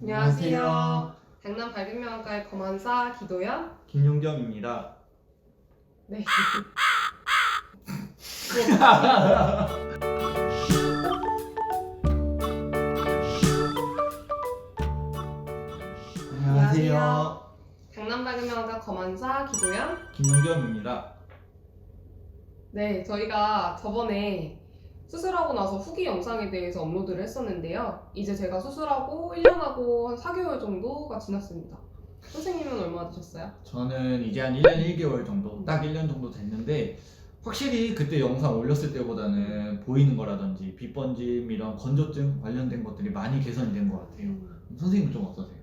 안녕하세요. 강남 발균명학과의 검안사 기도연 김용겸입니다. 네. 안녕하세요. 강남 발균명학과 검안사 기도연 김용겸입니다. 네, 저희가 저번에 수술하고 나서 후기 영상에 대해서 업로드를 했었는데요. 이제 제가 수술하고 1년하고 한 4개월 정도가 지났습니다. 선생님은 얼마나 되셨어요? 저는 이제 한 1년 1개월 정도, 딱 1년 정도 됐는데 확실히 그때 영상 올렸을 때보다는 보이는 거라든지 빗번짐 이런 건조증 관련된 것들이 많이 개선이 된 것 같아요. 선생님은 좀 어떠세요?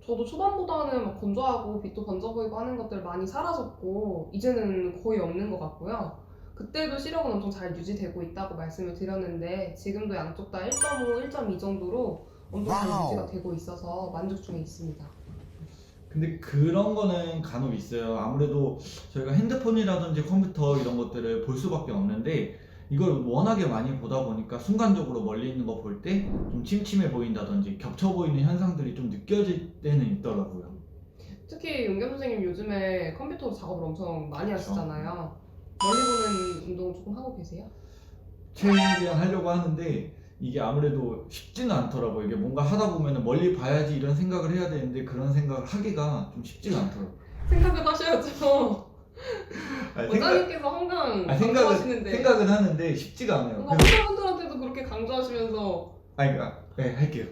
저도 초반보다는 막 건조하고 빛도 번져 보이고 하는 것들 많이 사라졌고 이제는 거의 없는 것 같고요. 그때도 시력은 엄청 잘 유지되고 있다고 말씀을 드렸는데 지금도 양쪽 다 1.5, 1.2 정도로 엄청 잘 유지가 되고 있어서 만족 중에 있습니다. 근데 그런 거는 간혹 있어요. 아무래도 저희가 핸드폰이라든지 컴퓨터 이런 것들을 볼 수밖에 없는데 이걸 워낙에 많이 보다 보니까 순간적으로 멀리 있는 거 볼 때 좀 침침해 보인다든지 겹쳐 보이는 현상들이 좀 느껴질 때는 있더라고요. 특히 윤겸 선생님 요즘에 컴퓨터로 작업을 엄청 많이 그렇죠. 하시잖아요. 멀리 보는 운동 조금 하고 계세요? 최대한 하려고 하는데 이게 아무래도 쉽지는 않더라고요. 이게 뭔가 하다 보면 멀리 봐야지 이런 생각을 해야 되는데 그런 생각을 하기가 좀 쉽지가 않더라고요. 생각을 하셔야죠. 아니, 원장님께서 항상 아니, 강조하시는데 생각은 하는데 쉽지가 않아요. 뭔가 환자분들한테도 그렇게 강조하시면서 아니, 네, 할게요.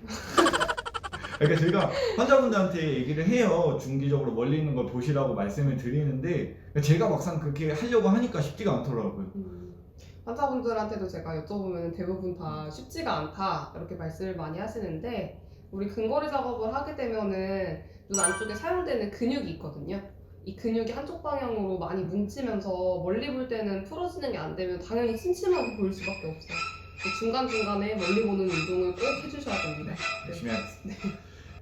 그러니까 저희가 환자분들한테 얘기를 해요. 중기적으로 멀리 있는 걸 보시라고 말씀을 드리는데 제가 막상 그렇게 하려고 하니까 쉽지가 않더라고요. 환자분들한테도 제가 여쭤보면 대부분 다 쉽지가 않다 이렇게 말씀을 많이 하시는데 우리 근거리 작업을 하게 되면은 눈 안쪽에 사용되는 근육이 있거든요. 이 근육이 한쪽 방향으로 많이 뭉치면서 멀리 볼 때는 풀어지는 게 안 되면 당연히 침침하게 보일 수밖에 없어요. 중간중간에 멀리 보는 운동을 꼭 해주셔야 됩니다. 열심히 하겠습니다.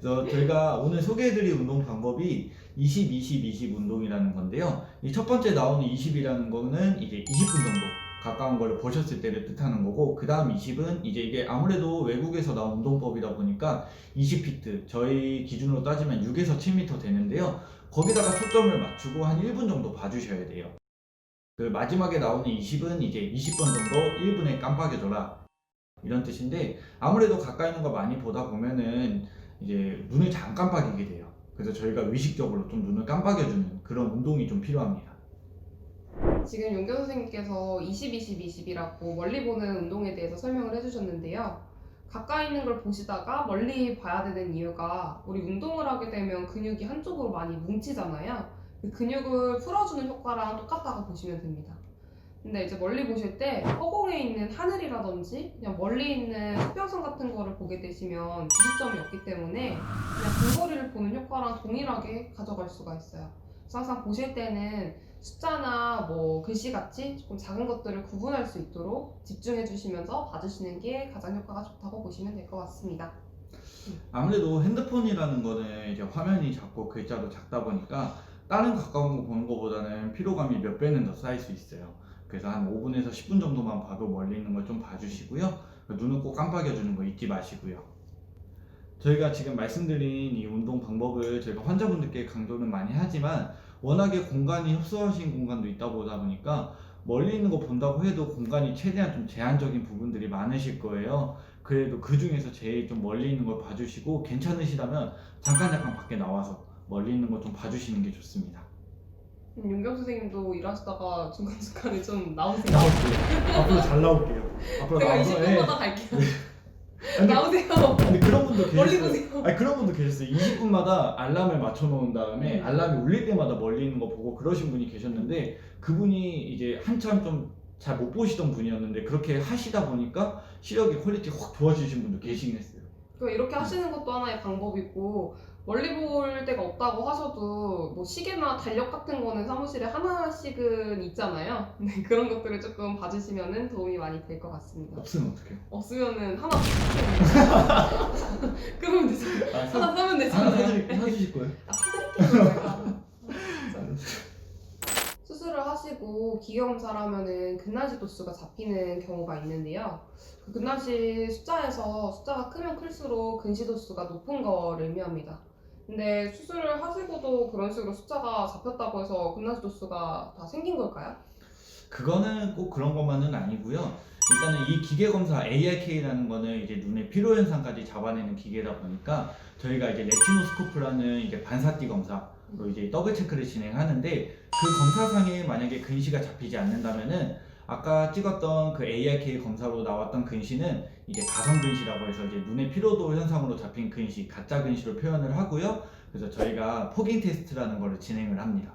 그래서 저희가 오늘 소개해드릴 운동 방법이 20, 20, 20 운동이라는 건데요. 이 첫 번째 나오는 20이라는 거는 이제 20분 정도 가까운 걸 보셨을 때를 뜻하는 거고, 그 다음 20은 이제 이게 아무래도 외국에서 나온 운동법이다 보니까 20피트, 저희 기준으로 따지면 6에서 7m 되는데요. 거기다가 초점을 맞추고 한 1분 정도 봐주셔야 돼요. 그 마지막에 나오는 20은 이제 20번 정도 1분에 깜빡여줘라 이런 뜻인데, 아무래도 가까이 있는 거 많이 보다 보면은 이제 눈을 잘 안 깜빡이게 돼요. 그래서 저희가 의식적으로 좀 눈을 깜빡여주는 그런 운동이 좀 필요합니다. 지금 용교 선생님께서 20, 20, 20이라고 멀리 보는 운동에 대해서 설명을 해주셨는데요. 가까이 있는 걸 보시다가 멀리 봐야 되는 이유가 우리 운동을 하게 되면 근육이 한쪽으로 많이 뭉치잖아요. 그 근육을 풀어주는 효과랑 똑같다고 보시면 됩니다. 근데 이제 멀리 보실 때 허공에 있는 하늘이라든지 그냥 멀리 있는 수평선 같은 거를 보게 되시면 지시점이 없기 때문에 그냥 근거리를 보는 효과랑 동일하게 가져갈 수가 있어요. 그래서 항상 보실 때는 숫자나 뭐 글씨같이 조금 작은 것들을 구분할 수 있도록 집중해 주시면서 봐주시는 게 가장 효과가 좋다고 보시면 될 것 같습니다. 아무래도 핸드폰이라는 거는 이제 화면이 작고 글자도 작다 보니까 다른 가까운 거 보는 것보다는 피로감이 몇 배는 더 쌓일 수 있어요. 그래서 한 5분에서 10분 정도만 봐도 멀리 있는 걸 좀 봐주시고요. 눈은 꼭 깜빡여주는 거 잊지 마시고요. 저희가 지금 말씀드린 이 운동 방법을 저희가 환자분들께 강조는 많이 하지만 워낙에 공간이 협소하신 공간도 있다 보다 보니까 멀리 있는 거 본다고 해도 공간이 최대한 좀 제한적인 부분들이 많으실 거예요. 그래도 그 중에서 제일 좀 멀리 있는 걸 봐주시고 괜찮으시다면 잠깐 밖에 나와서 멀리 있는 거 좀 봐주시는 게 좋습니다. 윤경 선생님도 일하시다가 중간중간에 좀 나오세요. 나올게요. 앞으로 잘 나올게요. 앞으로 제가 나와서 20분마다 갈게요. 근데, 나오세요. 근데 그런 분도 멀리 계셨어요. 보세요. 아니 그런 분도 계셨어요. 20분마다 알람을 맞춰 놓은 다음에 알람이 울릴 때마다 멀리 있는 거 보고 그러신 분이 계셨는데, 그분이 이제 한참 좀 잘 못 보시던 분이었는데 그렇게 하시다 보니까 시력의 퀄리티 확 좋아지신 분도 계시긴 했어요. 이렇게 하시는 것도 하나의 방법이고 멀리 볼 데가 없다고 하셔도 뭐 시계나 달력 같은 거는 사무실에 하나씩은 있잖아요. 네, 그런 것들을 조금 봐주시면 도움이 많이 될 것 같습니다. 없으면 어떡해요? 없으면은 하나 사면 끄면 되잖아요. 하나 사면 하나 되잖아요. 사주실 거예요? 사드릴게요. 제가. 수술을 하시고 평소에도 기계검사를 하면은 근날씨 도수가 잡히는 경우가 있는데요. 그 근날씨 숫자에서 숫자가 크면 클수록 근시 도수가 높은 걸 의미합니다. 근데 수술을 하시고도 그런 식으로 숫자가 잡혔다고 해서 근날씨 도수가 다 생긴 걸까요? 그거는 꼭 그런 것만은 아니고요. 일단은 이 기계 검사 ARK라는 거는 이제 눈의 피로 현상까지 잡아내는 기계다 보니까 저희가 이제 레티노스코프라는 이제 반사띠 검사로 이제 더블 체크를 진행하는데 그 검사상에 만약에 근시가 잡히지 않는다면은 아까 찍었던 그 ARK 검사로 나왔던 근시는 이제 가성 근시라고 해서 이제 눈의 피로도 현상으로 잡힌 근시, 가짜 근시로 표현을 하고요. 그래서 저희가 포깅 테스트라는 거를 진행을 합니다.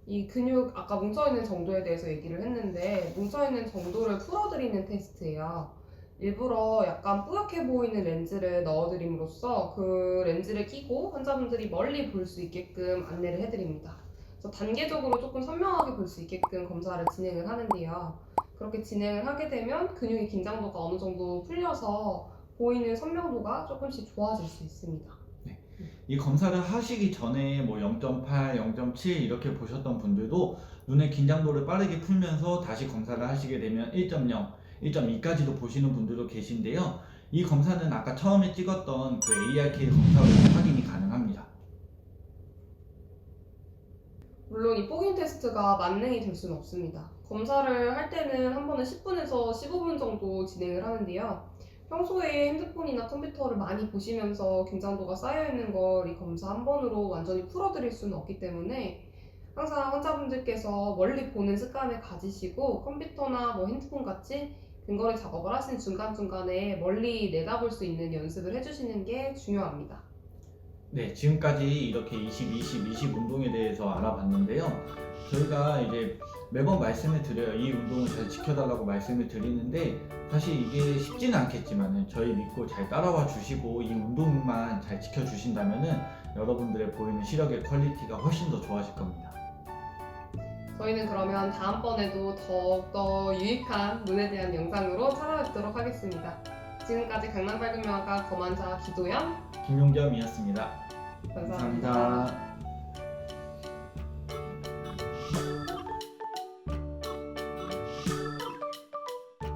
이 근육 아까 뭉쳐있는 정도에 대해서 얘기를 했는데 뭉쳐있는 정도를 풀어드리는 테스트예요. 일부러 약간 뿌옇게 보이는 렌즈를 넣어드림으로써 그 렌즈를 끼고 환자분들이 멀리 볼 수 있게끔 안내를 해드립니다. 그래서 단계적으로 조금 선명하게 볼 수 있게끔 검사를 진행을 하는데요. 그렇게 진행을 하게 되면 근육의 긴장도가 어느 정도 풀려서 보이는 선명도가 조금씩 좋아질 수 있습니다. 이 검사를 하시기 전에 뭐 0.8, 0.7 이렇게 보셨던 분들도 눈의 긴장도를 빠르게 풀면서 다시 검사를 하시게 되면 1.0, 1.2까지도 보시는 분들도 계신데요. 이 검사는 아까 처음에 찍었던 그 ARK 검사로 확인이 가능합니다. 물론 이 포깅 테스트가 만능이 될 수는 없습니다. 검사를 할 때는 한 번에 10분에서 15분 정도 진행을 하는데요. 평소에 핸드폰이나 컴퓨터를 많이 보시면서 긴장도가 쌓여있는 걸 이 검사 한 번으로 완전히 풀어드릴 수는 없기 때문에 항상 환자분들께서 멀리 보는 습관을 가지시고 컴퓨터나 뭐 핸드폰 같이 근거리 작업을 하시는 중간중간에 멀리 내다볼 수 있는 연습을 해주시는 게 중요합니다. 네, 지금까지 이렇게 20, 20, 20 운동에 대해서 알아봤는데요. 저희가 이제 매번 말씀을 드려요. 이 운동을 잘 지켜달라고 말씀을 드리는데 사실 이게 쉽지는 않겠지만은 저희 믿고 잘 따라와 주시고 이 운동만 잘 지켜주신다면은 여러분들의 보이는 시력의 퀄리티가 훨씬 더 좋아질 겁니다. 저희는 그러면 다음번에도 더욱더 유익한 눈에 대한 영상으로 찾아뵙도록 하겠습니다. 지금까지 강남발급명학과 검안자 기도연 김용겸이었습니다. 감사합니다. 감사합니다.